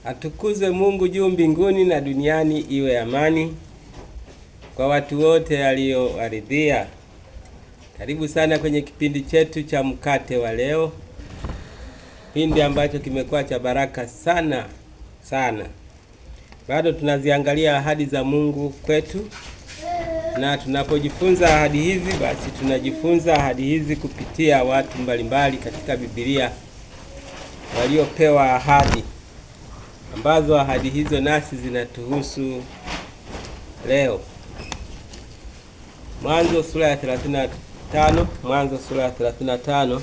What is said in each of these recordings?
Atukuzwe Mungu juu mbinguni na duniani iwe amani kwa watu wote aliowaridhia. Karibu sana kwenye kipindi chetu cha mkate wa leo. Kipindi ambacho kimekuwa cha baraka sana sana. Bado tunaziangalia ahadi za Mungu kwetu. Na tunapojifunza ahadi hizi, basi tunajifunza ahadi hizi kupitia watu mbalimbali katika Biblia waliopewa ahadi, ambazo ahadi hizo nasi zinatuhusu leo. Mwanzo sura ya 35.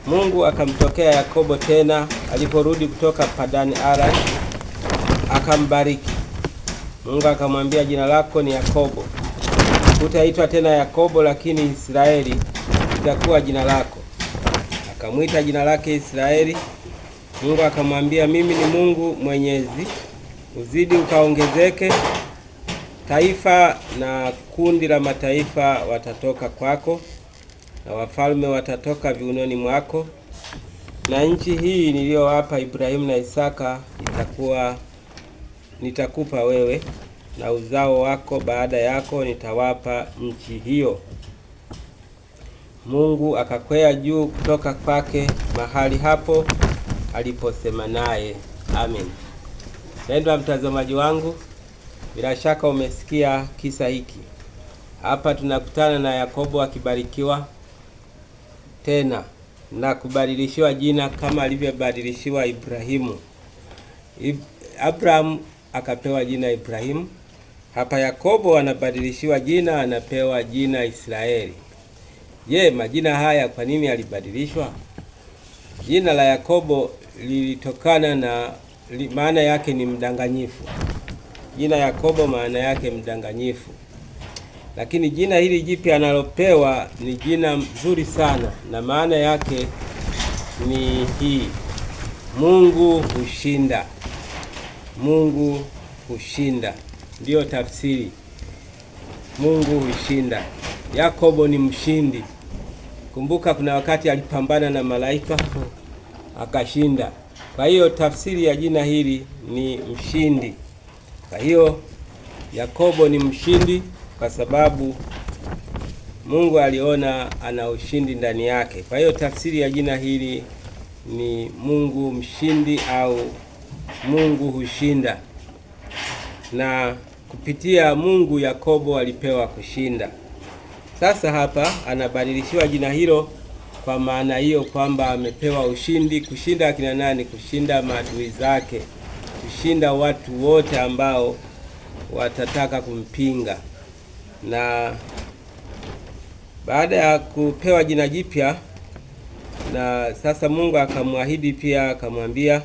Mungu akamtokea Yakobo tena aliporudi kutoka Padani Aram, akambariki. Mungu akamwambia, jina lako ni Yakobo, hutaitwa tena Yakobo, lakini Israeli litakuwa jina lako. Akamwita jina lake Israeli. Mungu akamwambia, mimi ni Mungu Mwenyezi, uzidi ukaongezeke. Taifa na kundi la mataifa watatoka kwako, na wafalme watatoka viunoni mwako, na nchi hii niliyowapa Ibrahimu na Isaka nitakupa wewe na uzao wako baada yako, nitawapa nchi hiyo. Mungu akakwea juu kutoka kwake mahali hapo aliposema naye. Amen. Mpendwa mtazamaji wangu, bila shaka umesikia kisa hiki. Hapa tunakutana na Yakobo akibarikiwa tena na kubadilishiwa jina kama alivyobadilishiwa Ibrahimu. Abraham akapewa jina Ibrahimu. Hapa Yakobo anabadilishiwa jina, anapewa jina Israeli. Je, majina haya kwa nini alibadilishwa? Jina la Yakobo lilitokana na maana yake ni mdanganyifu. Jina Yakobo maana yake mdanganyifu. Lakini jina hili jipya analopewa ni jina nzuri sana, na maana yake ni hii: Mungu hushinda. Mungu hushinda ndiyo tafsiri. Mungu hushinda. Yakobo ni mshindi. Kumbuka kuna wakati alipambana na malaika akashinda. Kwa hiyo tafsiri ya jina hili ni mshindi. Kwa hiyo Yakobo ni mshindi kwa sababu Mungu aliona ana ushindi ndani yake. Kwa hiyo tafsiri ya jina hili ni Mungu mshindi au Mungu hushinda. Na kupitia Mungu Yakobo alipewa kushinda. Sasa hapa anabadilishiwa jina hilo kwa maana hiyo kwamba amepewa ushindi. Kushinda akina nani? Kushinda maadui zake, kushinda watu wote ambao watataka kumpinga. Na baada ya kupewa jina jipya, na sasa Mungu akamwahidi pia, akamwambia,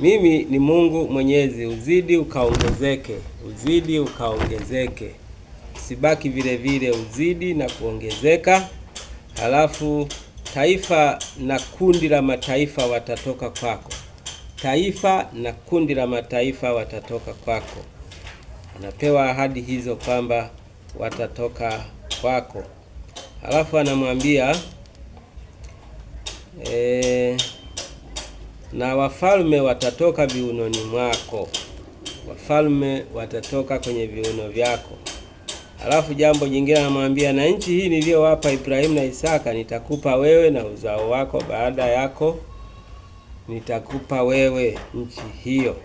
mimi ni Mungu Mwenyezi, uzidi ukaongezeke. Uzidi ukaongezeke, usibaki vile vile, uzidi na kuongezeka. Halafu taifa na kundi la mataifa watatoka kwako. Taifa na kundi la mataifa watatoka kwako. Anapewa ahadi hizo kwamba watatoka kwako. Halafu anamwambia na wafalme watatoka viunoni mwako. Wafalme watatoka kwenye viuno vyako. Halafu jambo jingine anamwambia, na nchi hii niliyowapa Ibrahimu na Isaka nitakupa wewe na uzao wako baada yako, nitakupa wewe nchi hiyo,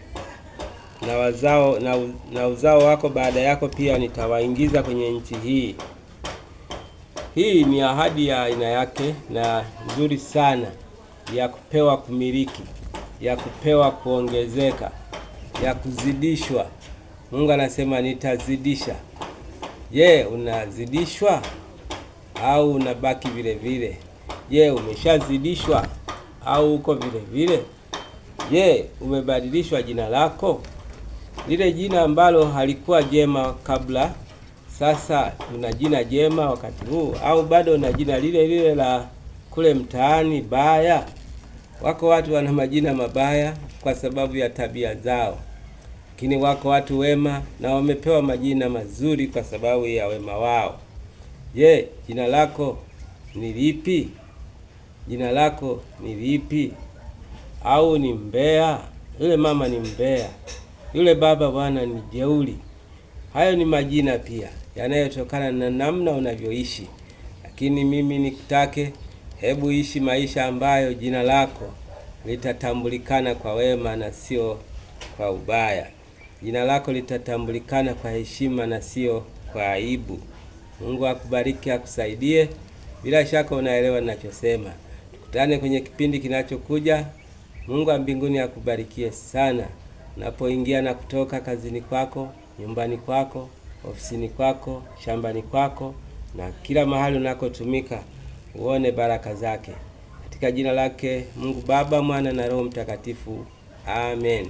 na uzao wako baada yako pia nitawaingiza kwenye nchi hii. Hii ni ahadi ya aina yake na nzuri sana, ya kupewa kumiliki, ya kupewa kuongezeka, ya kuzidishwa. Mungu anasema nitazidisha. Je, unazidishwa au unabaki vile vile? Je, umeshazidishwa au uko vile vile? Je, umebadilishwa jina lako? Lile jina ambalo halikuwa jema kabla, sasa una jina jema wakati huu, au bado una jina lile lile la kule mtaani baya? Wako watu wana majina mabaya kwa sababu ya tabia zao, lakini wako watu wema na wamepewa majina mazuri kwa sababu ya wema wao. Je, jina lako ni lipi? jina lako ni lipi? Au ni mbea? Yule mama ni mbea, yule baba bwana ni jeuri. Hayo ni majina pia yanayotokana na namna unavyoishi. Lakini mimi nikutake, hebu ishi maisha ambayo jina lako litatambulikana kwa wema na sio kwa ubaya. Jina lako litatambulikana kwa heshima na sio kwa aibu. Mungu akubariki, akusaidie. Bila shaka unaelewa ninachosema. Tukutane kwenye kipindi kinachokuja. Mungu wa mbinguni akubarikie sana unapoingia na kutoka kazini kwako, nyumbani kwako, ofisini kwako, shambani kwako na kila mahali unakotumika. Uone baraka zake. Katika jina lake Mungu Baba, Mwana na Roho Mtakatifu. Amen.